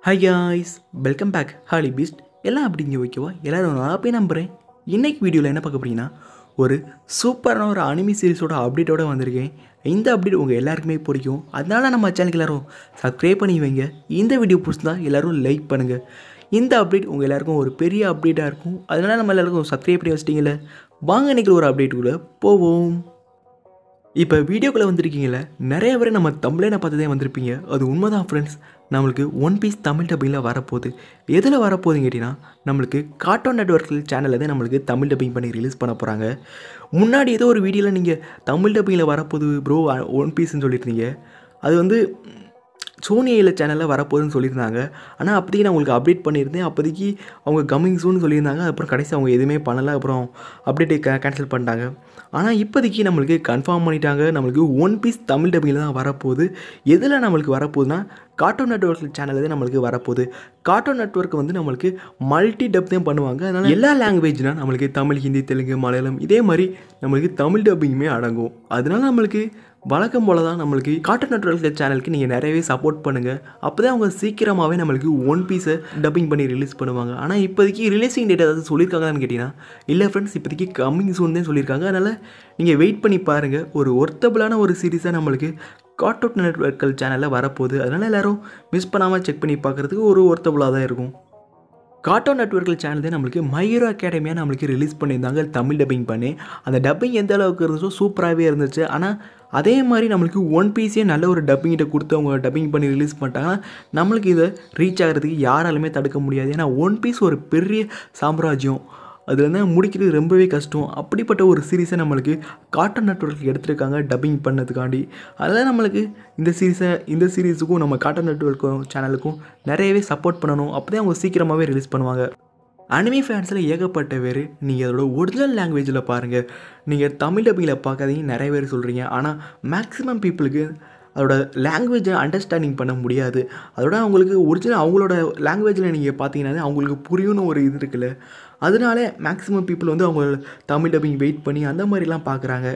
Hi guys, welcome back ஹாலி பீஸ்ட். எல்லாம் அப்படிங்க ஓகேவா? எல்லோரும் நான் போய் நம்புகிறேன். இன்றைக்கி வீடியோவில் என்ன பார்க்க போகிறீங்கன்னா, ஒரு சூப்பரான ஒரு அனிமி சீரிஸோட அப்டேட்டோடு வந்திருக்கேன். இந்த அப்டேட் உங்கள் எல்லாருக்குமே பிடிக்கும். அதனால நம்ம சேனலுக்கு எல்லோரும் சப்ஸ்கிரைப் பண்ணி வைங்க. இந்த வீடியோ பிடிச்சிருந்தா எல்லோரும் லைக் பண்ணுங்கள். இந்த அப்டேட் உங்கள் எல்லாருக்கும் ஒரு பெரிய அப்டேட்டாக இருக்கும். அதனால் நம்ம எல்லாருக்கும் சப்ஸ்கிரைப் பண்ணி வச்சிட்டிங்களே. வாங்க இன்றைக்கி ஒரு அப்டேட்டுக்குள்ளே போவோம். இப்போ வீடியோக்குள்ளே வந்திருக்கீங்களே, நிறைய பேர் நம்ம தமிழனை பார்த்ததே வந்திருப்பீங்க. அது உண்மைதான் ஃப்ரெண்ட்ஸ். நம்மளுக்கு ஒன் பீஸ் தமிழ் டப்பிங்கில் வரப்போகுது. எதில் வரப்போகுதுன்னு கேட்டிங்கன்னா, நம்மளுக்கு கார்ட்டூன் நெட்வொர்க் சேனலில் தான் நம்மளுக்கு தமிழ் டப்பிங் பண்ணி ரிலீஸ் பண்ண போகிறாங்க. முன்னாடி ஏதோ ஒரு வீடியோவில் நீங்கள் தமிழ் டப்பிங்கில் வரப்போகுது ப்ரோ ஒன் பீஸ்ன்னு சொல்லியிருந்தீங்க. அது வந்து சோனி சேனலில் வரப்போகுதுன்னு சொல்லியிருந்தாங்க. ஆனால் அப்போதைக்கு நான் உங்களுக்கு அப்டேட் பண்ணியிருந்தேன். அப்போதைக்கு அவங்க கம்மிங் சூன்னு சொல்லியிருந்தாங்க. அப்புறம் கடைசி அவங்க எதுவுமே பண்ணலை. அப்புறம் அப்டேட்டை கேன்சல் பண்ணிட்டாங்க. ஆனால் இப்போதைக்கு நம்மளுக்கு கன்ஃபார்ம் பண்ணிட்டாங்க. நம்மளுக்கு ஒன் பீஸ் தமிழ் டப்பிங்கில் தான் வரப்போகுது. எதில் நம்மளுக்கு வரப்போகுதுன்னா, கார்ட்டூன் நெட்வொர்க் சேனலில் தான் நம்மளுக்கு வரப்போகுது. கார்ட்டூன் நெட்வொர்க் வந்து நம்மளுக்கு மல்டி டப் தான் பண்ணுவாங்க. அதனால் எல்லா லாங்குவேஜ்னால் நம்மளுக்கு தமிழ், ஹிந்தி, தெலுங்கு, மலையாளம் இதே மாதிரி நம்மளுக்கு தமிழ் டப்பிங்குமே அடங்கும். அதனால நம்மளுக்கு வழக்கம் போல் தான் நம்மளுக்கு கார்ட்டூன் நெட்வொர்க் சேனலுக்கு நீங்கள் நிறையவே சப்போர்ட் பண்ணுங்கள். அப்போ தான் அவங்க சீக்கிரமாகவே நம்மளுக்கு ஒன் பீஸை டப்பிங் பண்ணி ரிலீஸ் பண்ணுவாங்க. ஆனால் இப்போதைக்கு ரிலீஸிங் டேட் ஏதாவது சொல்லியிருக்காங்கன்னு கேட்டிங்கன்னா, இல்லை ஃப்ரெண்ட்ஸ், இப்போதைக்கு கம்மிங் சூன் தான் சொல்லியிருக்காங்க. அதனால் நீங்கள் வெயிட் பண்ணி பாருங்கள். ஒரு ஒர்த்தபிளான ஒரு சீரீஸாக நம்மளுக்கு கார்ட்டூன் நெட்வொர்க் சேனலில் வரப்போகுது. அதனால் எல்லோரும் மிஸ் பண்ணாமல் செக் பண்ணி பார்க்குறதுக்கு ஒரு ஒர்த்தபிளாக தான் இருக்கும். கார்ட்டூன் நெட்வொர்க் சேனல் தான் நம்மளுக்கு மை ஹீரோ அகாடமியாக நம்மளுக்கு ரிலீஸ் பண்ணியிருந்தாங்க தமிழ் டப்பிங் பண்ணி. அந்த டப்பிங் எந்த அளவுக்கு இருந்துச்சோ சூப்பராகவே இருந்துச்சு. ஆனால் அதே மாதிரி நம்மளுக்கு ஒன் பீஸே நல்ல ஒரு டப்பிங்கிட்ட கொடுத்து அவங்க டப்பிங் பண்ணி ரிலீஸ் பண்ணிட்டாங்கன்னா நம்மளுக்கு இதை ரீச் ஆகிறதுக்கு யாராலுமே தடுக்க முடியாது. ஏன்னா ஒன் பீஸ் ஒரு பெரிய சாம்ராஜ்யம். அதில் தான் முடிக்கிறது ரொம்பவே கஷ்டம். அப்படிப்பட்ட ஒரு சீரீஸை நம்மளுக்கு கார்ட்டூன் நெட்வொர்க் எடுத்திருக்காங்க டப்பிங் பண்ணதுக்காண்டி. அதனால் நம்மளுக்கு இந்த சீரீஸுக்கும் நம்ம கார்ட்டூன் நெட்வொர்க் சேனலுக்கும் நிறையவே சப்போர்ட் பண்ணணும். அப்போ தான் அவங்க சீக்கிரமாகவே ரிலீஸ் பண்ணுவாங்க. அனிமி ஃபேன்ஸில் ஏகப்பட்ட பேர் நீங்கள் அதோட ஒரிஜினல் லாங்குவேஜில் பாருங்கள், நீங்கள் தமிழ் டப்பிங்கில் பார்க்காதீங்க நிறைய பேர் சொல்கிறீங்க. ஆனால் மேக்ஸிமம் பீப்புளுக்கு அதோட லாங்குவேஜை அண்டர்ஸ்டாண்டிங் பண்ண முடியாது. அதோட அவங்களுக்கு ஒரிஜினல் அவங்களோட லாங்குவேஜில் நீங்கள் பார்த்தீங்கன்னா அவங்களுக்கு புரியும்னு ஒரு இது இருக்குல்ல. அதனால மேக்ஸிமம் பீப்புள் வந்து அவங்க தமிழ் டப்பிங் வெயிட் பண்ணி அந்த மாதிரிலாம் பார்க்குறாங்க.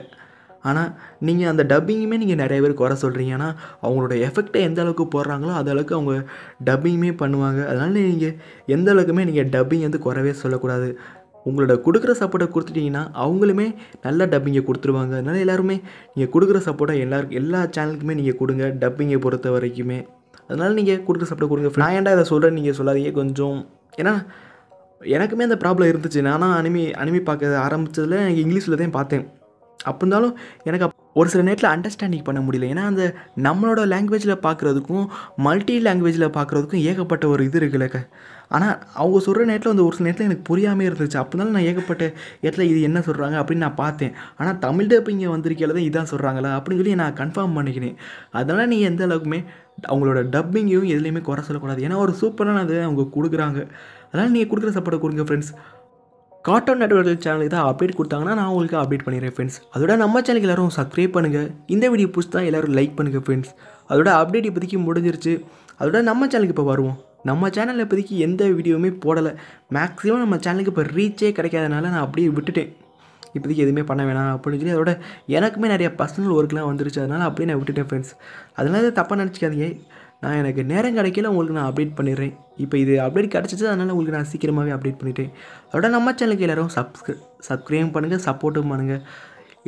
ஆனால் நீங்கள் அந்த டப்பிங்குமே நீங்கள் நிறைய பேர் குறை சொல்கிறீங்க. ஆனால் அவங்களோட எஃபெக்டை எந்த அளவுக்கு போடுறாங்களோ அந்த அளவுக்கு அவங்க டப்பிங்குமே பண்ணுவாங்க. அதனால் நீங்கள் எந்த அளவுக்குமே நீங்கள் டப்பிங் வந்து குறவே சொல்லக்கூடாது. உங்களோட கொடுக்குற சப்போர்ட்டை கொடுத்துட்டிங்கன்னா அவங்களுமே நல்ல டப்பிங்கை கொடுத்துருவாங்க. அதனால் எல்லாருமே நீங்கள் கொடுக்குற சப்போர்ட்டை எல்லா சேனலுக்குமே நீங்கள் கொடுங்க, டப்பிங்கை பொறுத்த வரைக்குமே. அதனால் நீங்கள் கொடுக்குற சப்போர்ட்டை கொடுங்க. நான் ஏன்டா இதை சொல்கிறேன்னு நீங்கள் சொல்லாதீங்க கொஞ்சம். ஏன்னா எனக்குமே அந்த ப்ராப்ளம் இருந்துச்சு. நானும் அனிமி பார்க்க ஆரம்பித்ததில் இங்கிலீஷில் தான் பார்த்தேன். அப்போ இருந்தாலும் எனக்கு ஒரு சில நேரத்தில் அண்டர்ஸ்டாண்டிங் பண்ண முடியல. ஏன்னா அந்த நம்மளோட லாங்குவேஜில் பார்க்குறதுக்கும் மல்டி லாங்குவேஜில் பார்க்குறதுக்கும் ஏகப்பட்ட ஒரு இது இருக்குல்ல. ஆனால் அவங்க சொல்கிற நேரத்தில் வந்து ஒரு சில நேரத்தில் எனக்கு புரியாமல் இருந்துச்சு. அப்போ இருந்தாலும் நான் ஏகப்பட்ட இடத்துல இது என்ன சொல்கிறாங்க அப்படின்னு நான் பார்த்தேன். ஆனால் தமிழ் டப்பிங்க வந்திருக்கையில் தான் இதான் சொல்கிறாங்களா அப்படின்னு சொல்லி நான் கன்ஃபார்ம் பண்ணிக்கிறேன். அதனால் நீங்கள் எந்த அளவுக்குமே அவங்களோட டப்பிங்கையும் எதுலேயுமே குறை சொல்லக்கூடாது. ஏன்னா ஒரு சூப்பரான அதை அவங்க கொடுக்குறாங்க. அதனால் நீங்கள் கொடுக்குற சப்போர்ட்டை கொடுங்க ஃப்ரெண்ட்ஸ். கார்ட்டூன் நெட்வொர்க் சேனலுக்கு தான் அப்டேட் கொடுத்தாங்கன்னா நான் உங்களுக்கு அப்டேட் பண்ணிடுறேன் ஃப்ரெண்ட்ஸ். அதோட நம்ம சேனலுக்கு எல்லோரும் சப்ஸ்கிரைப் பண்ணுங்கள். இந்த வீடியோ பிடிச்சா எல்லோரும் லைக் பண்ணுங்கள் ஃப்ரெண்ட்ஸ். அதோட அப்டேட் இப்போதைக்கு முடிஞ்சிருச்சு. அதோட நம்ம சேனலுக்கு இப்போ வருவோம். நம்ம சேனலில் இப்போதைக்கு எந்த வீடியோவுமே போடலை. மேக்ஸிமம் நம்ம சேனலுக்கு இப்போ ரீச்சே கிடைக்காதனால நான் அப்படியே விட்டுட்டேன். இப்போதைக்கு எதுவுமே பண்ண வேணாம் அப்படின்னு சொல்லி அதோட எனக்குமே நிறைய பர்சனல் ஒர்க்லாம் வந்துருச்சு. அதனால் அப்படியே நான் விட்டுட்டேன் ஃப்ரெண்ட்ஸ். அதனால தப்பாக நினச்சிக்காதீங்க. நான் எனக்கு நேரம் கிடைக்கல உங்களுக்கு நான் அப்டேட் பண்ணிடுறேன். இப்போ இது அப்டேட் கிடச்சிச்சு, அதனால் உங்களுக்கு நான் சீக்கிரமாகவே அப்டேட் பண்ணிட்டேன். அதோட நம்ம சேனலுக்கு எல்லோரும் சப்ஸ்கிரைப் பண்ணுங்கள், சப்போர்ட்டும் பண்ணுங்கள்.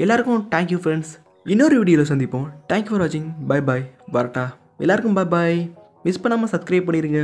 எல்லாருக்கும் தேங்க்யூ ஃப்ரெண்ட்ஸ். இன்னொரு வீடியோவில் சந்திப்போம். தேங்க்யூ ஃபார் வாட்சிங். Bye bye. வரட்டா எல்லாருக்கும் பை பாய். மிஸ் பண்ணாமல் சப்ஸ்கிரைப் பண்ணிடுங்க.